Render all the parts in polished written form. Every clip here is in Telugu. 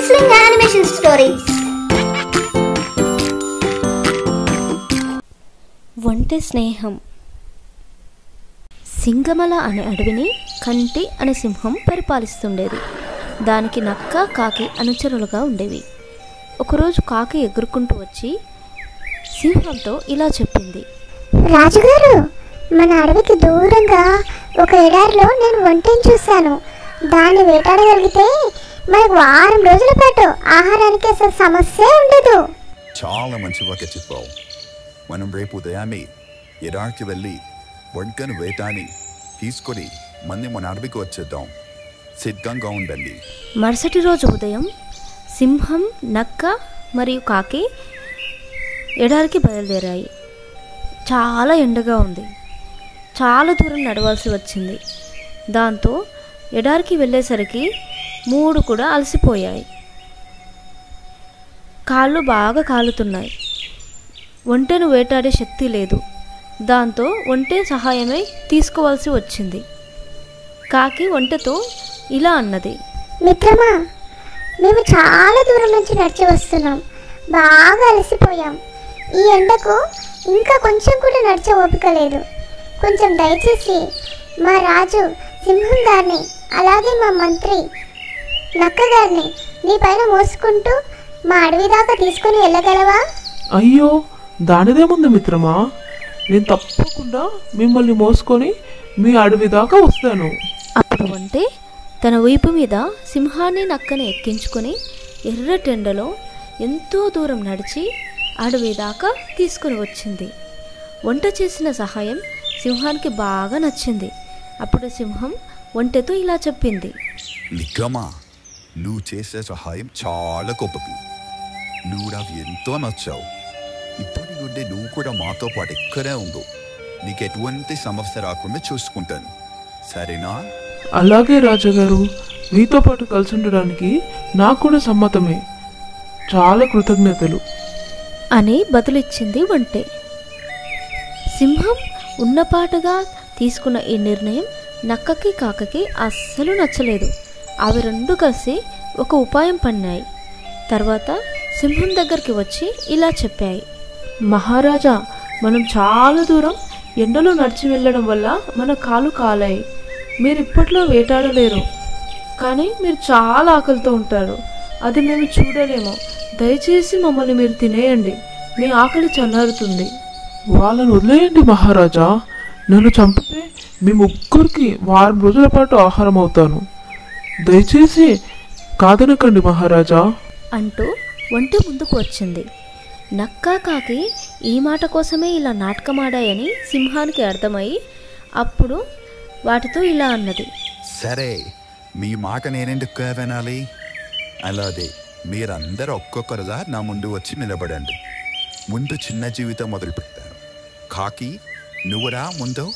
Whistling Animation Stories. ఒంటె స్నేహం. సింగమల అనే అడవిని కంటి అనే సింహం పరిపాలిస్తుండేది. దానికి నక్క, కాకి అనుచరులుగా ఉండేవి. ఒకరోజు కాకి ఎగురుకుంటూ వచ్చి సింహంతో ఇలా చెప్పింది. రాజుగారు, మన అడవికి దూరంగా ఒక ఎడారిలో నేను ఒంటెని చూశాను. దాన్ని వేటాడగలిగితే మనకు వారం రోజుల పాటు ఆహారానికి అసలు సమస్య ఉండదు. చాలా మంచిగా చెప్పావు. మనం రేపు ఉదయాన్నే ఎడారికి వెళ్ళి ఒంటెను వేటాని తీసుకొని మన అడవికి వచ్చేద్దాం. సిద్ధంగా ఉండండి. మరుసటి రోజు ఉదయం సింహం, నక్క మరియు కాకి ఎడారికి బయలుదేరాయి. చాలా ఎండగా ఉంది. చాలా దూరం నడవాల్సి వచ్చింది. దాంతో ఎడారికి వెళ్ళేసరికి 3 కూడా అలసిపోయాయి. కాళ్ళు బాగా కాలుతున్నాయి. ఒంటెను వేటాడే శక్తి లేదు. దాంతో ఒంటె సహాయమై తీసుకోవాల్సి వచ్చింది. కాకి ఒంటెతో ఇలా అన్నది. మిత్రమా, మేము చాలా దూరం నుంచి నడిచి వస్తున్నాం. బాగా అలసిపోయాం. ఈ ఎండకు ఇంకా కొంచెం కూడా నడిచే ఓపిక లేదు. కొంచెం దయచేసి మా రాజు సింహం గారిని, అలాగే మా మంత్రి నక్క గారిని నీ పైన మోసుకుంటూ మా అడవి దాకా తీసుకుని వెళ్ళగలవా? అయ్యో, దానిదేముంది మిత్రమా, నేను తప్పకుండా మిమ్మల్ని మోసుకొని మీ అడవి దాకా వస్తాను. అప్పుడు ఒంటె తన వీపు మీద సింహాన్ని, నక్కని ఎక్కించుకొని ఎర్రటెండలో ఎంతో దూరం నడిచి అడవి దాకా తీసుకుని వచ్చింది. ఒంటె చేసిన సహాయం సింహానికి బాగా నచ్చింది. అప్పుడు సింహం ఒంటెతో ఇలా చెప్పింది. నిజమా, నువ్వు చేసే సహాయం చాలా గొప్పది. నువ్వు నాకు ఎంతో నచ్చావు. ఇప్పటి నుండి నువ్వు కూడా మాతో పాటు ఇక్కడే ఉండు. నీకు ఎటువంటి సమస్య రాకుండా చూసుకుంటాను, సరేనా? అలాగే రాజాగారు, మీతో పాటు కలిసి ఉండడానికి నాకు కూడా సమ్మతమే. చాలా కృతజ్ఞతలు అని బదులిచ్చింది ఒంటె. సింహం ఉన్నపాటుగా తీసుకున్న ఈ నిర్ణయం నక్కకి, కాకకి అస్సలు నచ్చలేదు. అవి 2 కలిసి ఒక ఉపాయం పన్నాయి. తర్వాత సింహం దగ్గరికి వచ్చి ఇలా చెప్పాయి. మహారాజా, మనం చాలా దూరం ఎండలో నడిచి వెళ్ళడం వల్ల మన కాలు కాలాయి. మీరు ఇప్పట్లో వేటాడలేరు, కానీ మీరు చాలా ఆకలితో ఉంటారు. అది మేము చూడలేము. దయచేసి మమ్మల్ని మీరు తినేయండి. మీ ఆకలి చల్లారుతుంది. వాళ్ళని వదిలేయండి మహారాజా. నన్ను చంపితే మీ ముగ్గురికి వారం రోజుల పాటు ఆహారం అవుతాను. దయచేసి కాదనకండి మహారాజా అంటూ ఒంటె ముందుకు వచ్చింది. నక్క, కాకి ఈ మాట కోసమే ఇలా నాటకమాడాయని సింహానికి అర్థమై అప్పుడు వాటితో ఇలా అన్నది. సరే, మీ మాట నేనెందుకు వినాలి? అలాగే మీరందరూ ఒక్కొక్కరుగా నా ముందు వచ్చి నిలబడండి. ముందు చిన్న జీవితం మొదలు పెట్టాను. కాకి, నువ్వురా ముందు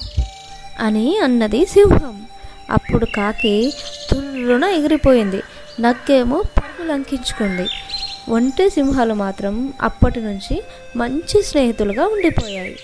అని అన్నది సింహం. అప్పుడు కాకి తుర్రున ఎగిరిపోయింది. నక్కేమో పరుగులు లంకించుకుంది. ఒంటె, సింహాలు మాత్రం అప్పటి నుంచి మంచి స్నేహితులుగా ఉండిపోయాయి.